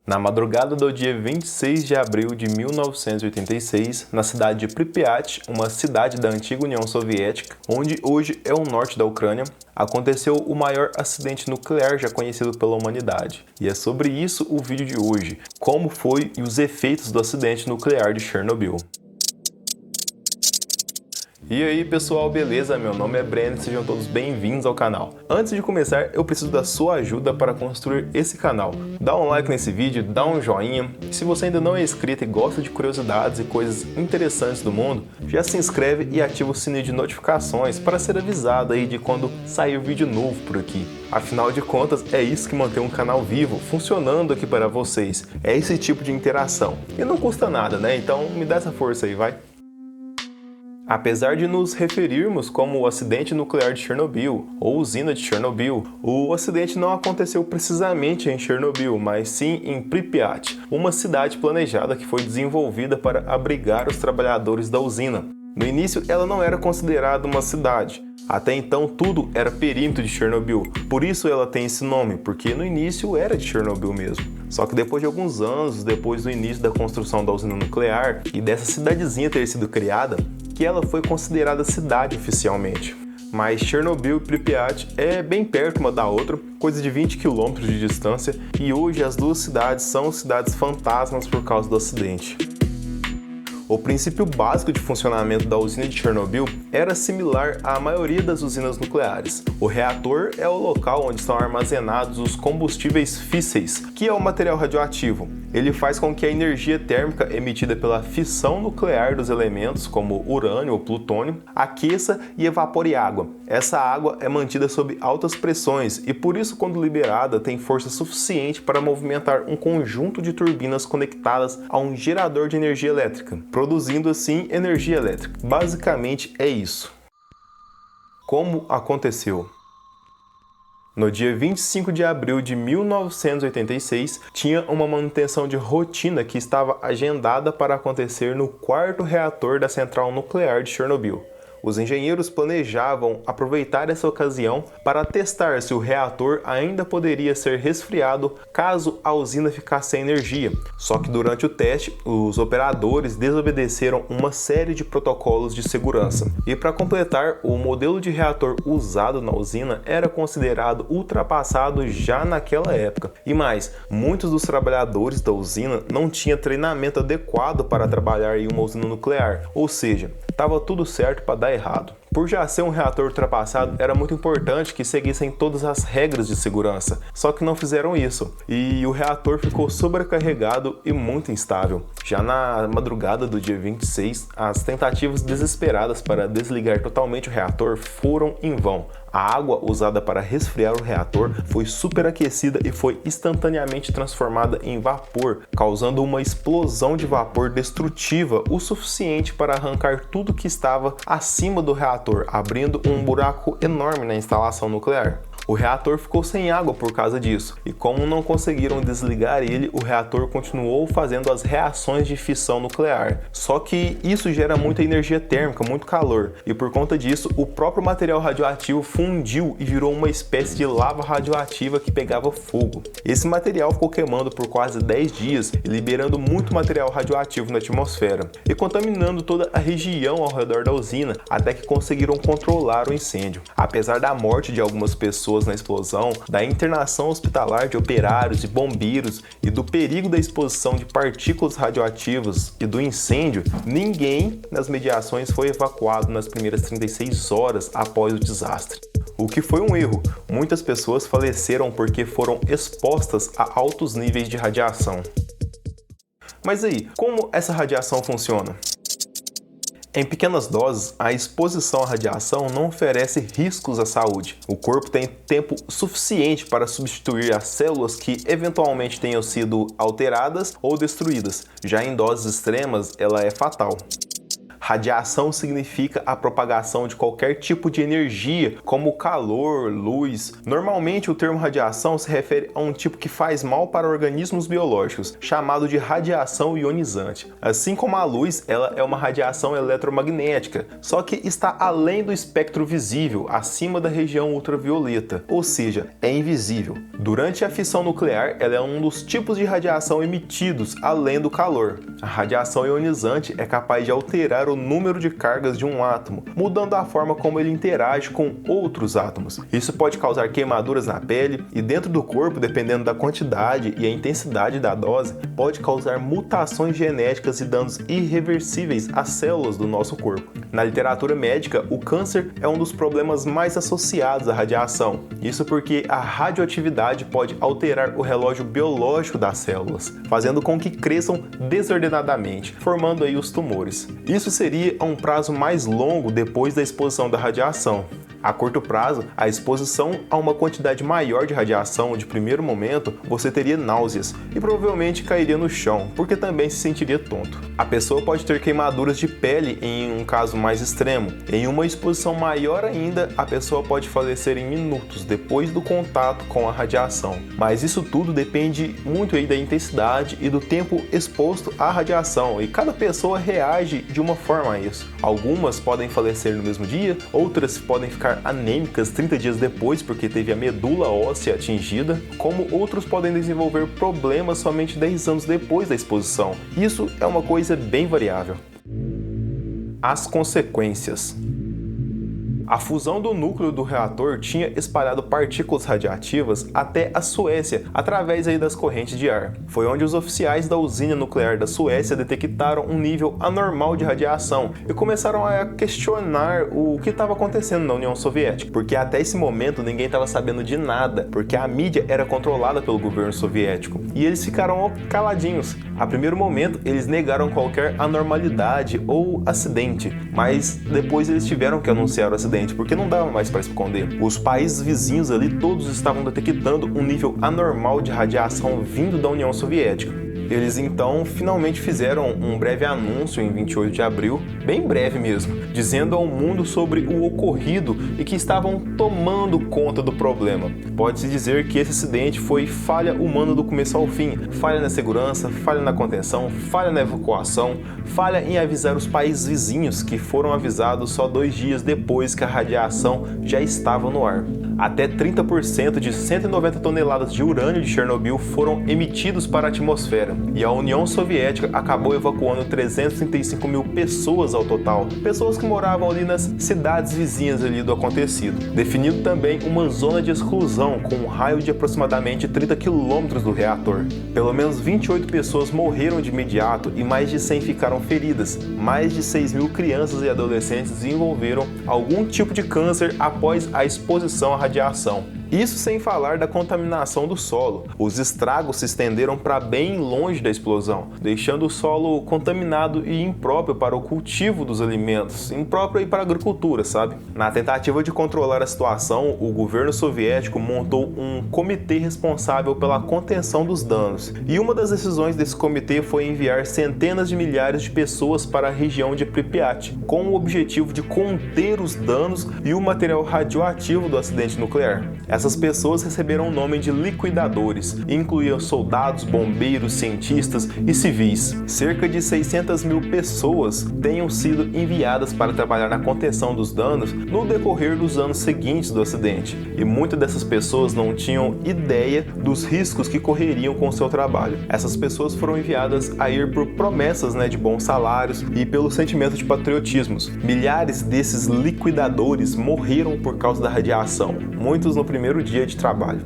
Na madrugada do dia 26 de abril de 1986, na cidade de Pripyat, uma cidade da antiga União Soviética, onde hoje é o norte da Ucrânia, aconteceu o maior acidente nuclear já conhecido pela humanidade. E é sobre isso o vídeo de hoje, como foi e os efeitos do acidente nuclear de Chernobyl. E aí pessoal, beleza? Meu nome é Breno e sejam todos bem-vindos ao canal. Antes de começar, eu preciso da sua ajuda para construir esse canal. Dá um like nesse vídeo, dá um joinha. E se você ainda não é inscrito e gosta de curiosidades e coisas interessantes do mundo, já se inscreve e ativa o sininho de notificações para ser avisado aí de quando sair vídeo novo por aqui. Afinal de contas, é isso que mantém um canal vivo, funcionando aqui para vocês. É esse tipo de interação. E não custa nada, né? Então me dá essa força aí, vai! Apesar de nos referirmos como o acidente nuclear de Chernobyl ou usina de Chernobyl, o acidente não aconteceu precisamente em Chernobyl, mas sim em Pripyat, uma cidade planejada que foi desenvolvida para abrigar os trabalhadores da usina. No início, ela não era considerada uma cidade. Até então, tudo era perímetro de Chernobyl. Por isso ela tem esse nome, porque no início era de Chernobyl mesmo. Só que depois de alguns anos, depois do início da construção da usina nuclear e dessa cidadezinha ter sido criada, que ela foi considerada cidade oficialmente. Mas Chernobyl e Pripyat é bem perto uma da outra, coisa de 20 km de distância, e hoje as duas cidades são cidades fantasmas por causa do acidente. O princípio básico de funcionamento da usina de Chernobyl era similar à maioria das usinas nucleares. O reator é o local onde estão armazenados os combustíveis físseis, que é o material radioativo. Ele faz com que a energia térmica emitida pela fissão nuclear dos elementos, como urânio ou plutônio, aqueça e evapore água. Essa água é mantida sob altas pressões e por isso, quando liberada, tem força suficiente para movimentar um conjunto de turbinas conectadas a um gerador de energia elétrica, produzindo assim energia elétrica. Basicamente é isso. Como aconteceu? No dia 25 de abril de 1986, tinha uma manutenção de rotina que estava agendada para acontecer no quarto reator da central nuclear de Chernobyl. Os engenheiros planejavam aproveitar essa ocasião para testar se o reator ainda poderia ser resfriado caso a usina ficasse sem energia. Só que durante o teste, os operadores desobedeceram uma série de protocolos de segurança. E para completar, o modelo de reator usado na usina era considerado ultrapassado já naquela época. E mais, muitos dos trabalhadores da usina não tinham treinamento adequado para trabalhar em uma usina nuclear, ou seja, estava tudo certo para dar errado. Por já ser um reator ultrapassado, era muito importante que seguissem todas as regras de segurança, só que não fizeram isso, e o reator ficou sobrecarregado e muito instável. Já na madrugada do dia 26, as tentativas desesperadas para desligar totalmente o reator foram em vão. A água usada para resfriar o reator foi superaquecida e foi instantaneamente transformada em vapor, causando uma explosão de vapor destrutiva o suficiente para arrancar tudo que estava acima do reator, abrindo um buraco enorme na instalação nuclear. O reator ficou sem água por causa disso, e como não conseguiram desligar ele, o reator continuou fazendo as reações de fissão nuclear. Só que isso gera muita energia térmica, muito calor, e por conta disso, o próprio material radioativo fundiu e virou uma espécie de lava radioativa que pegava fogo. Esse material ficou queimando por quase 10 dias e liberando muito material radioativo na atmosfera, e contaminando toda a região ao redor da usina, até que conseguiram controlar o incêndio. Apesar da morte de algumas pessoas na explosão, da internação hospitalar de operários e bombeiros e do perigo da exposição de partículas radioativas e do incêndio, ninguém nas mediações foi evacuado nas primeiras 36 horas após o desastre. O que foi um erro. Muitas pessoas faleceram porque foram expostas a altos níveis de radiação. Mas aí, como essa radiação funciona? Em pequenas doses, a exposição à radiação não oferece riscos à saúde. O corpo tem tempo suficiente para substituir as células que eventualmente tenham sido alteradas ou destruídas. Já em doses extremas, ela é fatal. Radiação significa a propagação de qualquer tipo de energia, como calor, luz. Normalmente o termo radiação se refere a um tipo que faz mal para organismos biológicos, chamado de radiação ionizante. Assim como a luz, ela é uma radiação eletromagnética, só que está além do espectro visível, acima da região ultravioleta, ou seja, é invisível. Durante a fissão nuclear, ela é um dos tipos de radiação emitidos além do calor. A radiação ionizante é capaz de alterar o número de cargas de um átomo, mudando a forma como ele interage com outros átomos. Isso pode causar queimaduras na pele e dentro do corpo, dependendo da quantidade e a intensidade da dose, pode causar mutações genéticas e danos irreversíveis às células do nosso corpo. Na literatura médica, o câncer é um dos problemas mais associados à radiação. Isso porque a radioatividade pode alterar o relógio biológico das células, fazendo com que cresçam desordenadamente, formando aí os tumores. Isso seria a um prazo mais longo depois da exposição da radiação. A curto prazo, a exposição a uma quantidade maior de radiação de primeiro momento, você teria náuseas e provavelmente cairia no chão, porque também se sentiria tonto. A pessoa pode ter queimaduras de pele em um caso mais extremo. Em uma exposição maior ainda, a pessoa pode falecer em minutos depois do contato com a radiação. Mas isso tudo depende muito aí da intensidade e do tempo exposto à radiação, e cada pessoa reage de uma forma a isso. Algumas podem falecer no mesmo dia, outras podem ficar anêmicas 30 dias depois porque teve a medula óssea atingida, como outros podem desenvolver problemas somente 10 anos depois da exposição. Isso é uma coisa bem variável. As consequências. A fusão do núcleo do reator tinha espalhado partículas radioativas até a Suécia, através aí das correntes de ar. Foi onde os oficiais da usina nuclear da Suécia detectaram um nível anormal de radiação e começaram a questionar o que estava acontecendo na União Soviética, porque até esse momento ninguém estava sabendo de nada, porque a mídia era controlada pelo governo soviético, e eles ficaram caladinhos. A primeiro momento, eles negaram qualquer anormalidade ou acidente, mas depois eles tiveram que anunciar o acidente, porque não dava mais para esconder. Os países vizinhos ali todos estavam detectando um nível anormal de radiação vindo da União Soviética. Eles então finalmente fizeram um breve anúncio em 28 de abril, bem breve mesmo, dizendo ao mundo sobre o ocorrido e que estavam tomando conta do problema. Pode-se dizer que esse acidente foi falha humana do começo ao fim, falha na segurança, falha na contenção, falha na evacuação, falha em avisar os países vizinhos, que foram avisados só 2 dias depois que a radiação já estava no ar. Até 30% de 190 toneladas de urânio de Chernobyl foram emitidos para a atmosfera, e a União Soviética acabou evacuando 335 mil pessoas ao total, pessoas que moravam ali nas cidades vizinhas ali do acontecido, definindo também uma zona de exclusão com um raio de aproximadamente 30 quilômetros do reator. Pelo menos 28 pessoas morreram de imediato e mais de 100 ficaram feridas. Mais de 6 mil crianças e adolescentes desenvolveram algum tipo de câncer após a exposição à radiação. Isso sem falar da contaminação do solo. Os estragos se estenderam para bem longe da explosão, deixando o solo contaminado e impróprio para o cultivo dos alimentos, impróprio para a agricultura, sabe? Na tentativa de controlar a situação, o governo soviético montou um comitê responsável pela contenção dos danos. E uma das decisões desse comitê foi enviar centenas de milhares de pessoas para a região de Pripyat, com o objetivo de conter os danos e o material radioativo do acidente nuclear. Essas pessoas receberam o nome de liquidadores e incluíam soldados, bombeiros, cientistas e civis. Cerca de 600 mil pessoas tenham sido enviadas para trabalhar na contenção dos danos no decorrer dos anos seguintes do acidente, e muitas dessas pessoas não tinham ideia dos riscos que correriam com o seu trabalho. Essas pessoas foram enviadas a ir por promessas, de bons salários e pelo sentimento de patriotismo. Milhares desses liquidadores morreram por causa da radiação, muitos no primeiro dia de trabalho.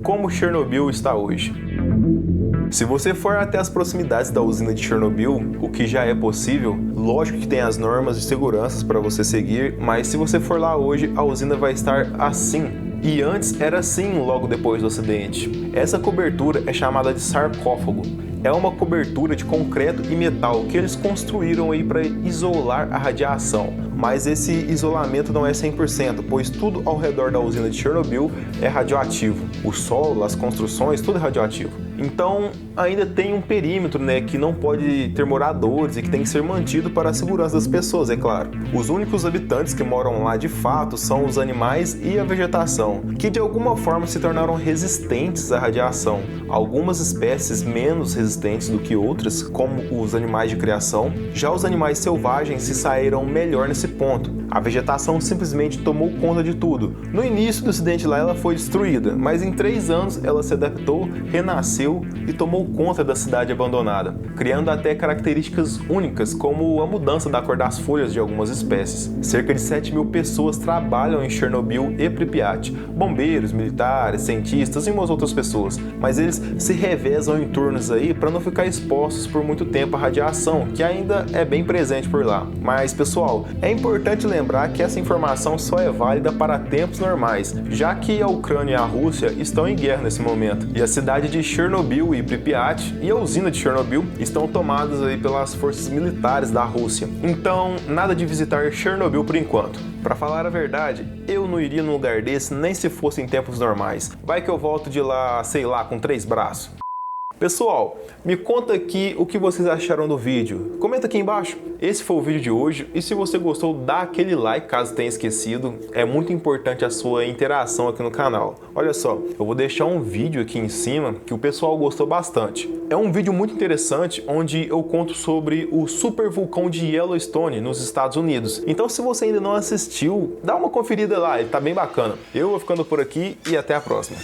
Como Chernobyl está hoje? Se você for até as proximidades da usina de Chernobyl, o que já é possível, lógico que tem as normas de segurança para você seguir, mas se você for lá hoje, a usina vai estar assim. E antes era assim logo depois do acidente. Essa cobertura é chamada de sarcófago. É uma cobertura de concreto e metal que eles construíram aí para isolar a radiação. mas esse isolamento não é 100%, pois tudo ao redor da usina de Chernobyl é radioativo. O solo, as construções, tudo é radioativo. Então, ainda tem um perímetro, né, que não pode ter moradores e que tem que ser mantido para a segurança das pessoas, é claro. Os únicos habitantes que moram lá de fato são os animais e a vegetação, que de alguma forma se tornaram resistentes à radiação. Algumas espécies menos resistentes do que outras, como os animais de criação. Já os animais selvagens se saíram melhor nesse ponto. A vegetação simplesmente tomou conta de tudo. No início do acidente lá ela foi destruída, mas em 3 anos ela se adaptou, renasceu e tomou conta da cidade abandonada, criando até características únicas, como a mudança da cor das folhas de algumas espécies. Cerca de 7.000 pessoas trabalham em Chernobyl e Pripyat, bombeiros, militares, cientistas e umas outras pessoas, mas eles se revezam em turnos aí para não ficar expostos por muito tempo à radiação, que ainda é bem presente por lá. Mas pessoal, é importante lembrar que essa informação só é válida para tempos normais, já que a Ucrânia e a Rússia estão em guerra nesse momento, e a cidade de Chernobyl e Pripyat e a usina de Chernobyl estão tomadas aí pelas forças militares da Rússia. Então, nada de visitar Chernobyl por enquanto. Pra falar a verdade, eu não iria num lugar desse nem se fosse em tempos normais. Vai que eu volto de lá, sei lá, com 3 braços. Pessoal, me conta aqui o que vocês acharam do vídeo. Comenta aqui embaixo. Esse foi o vídeo de hoje e se você gostou, dá aquele like caso tenha esquecido. É muito importante a sua interação aqui no canal. Olha só, eu vou deixar um vídeo aqui em cima que o pessoal gostou bastante. É um vídeo muito interessante onde eu conto sobre o supervulcão de Yellowstone nos Estados Unidos. Então se você ainda não assistiu, dá uma conferida lá, ele tá bem bacana. Eu vou ficando por aqui e até a próxima.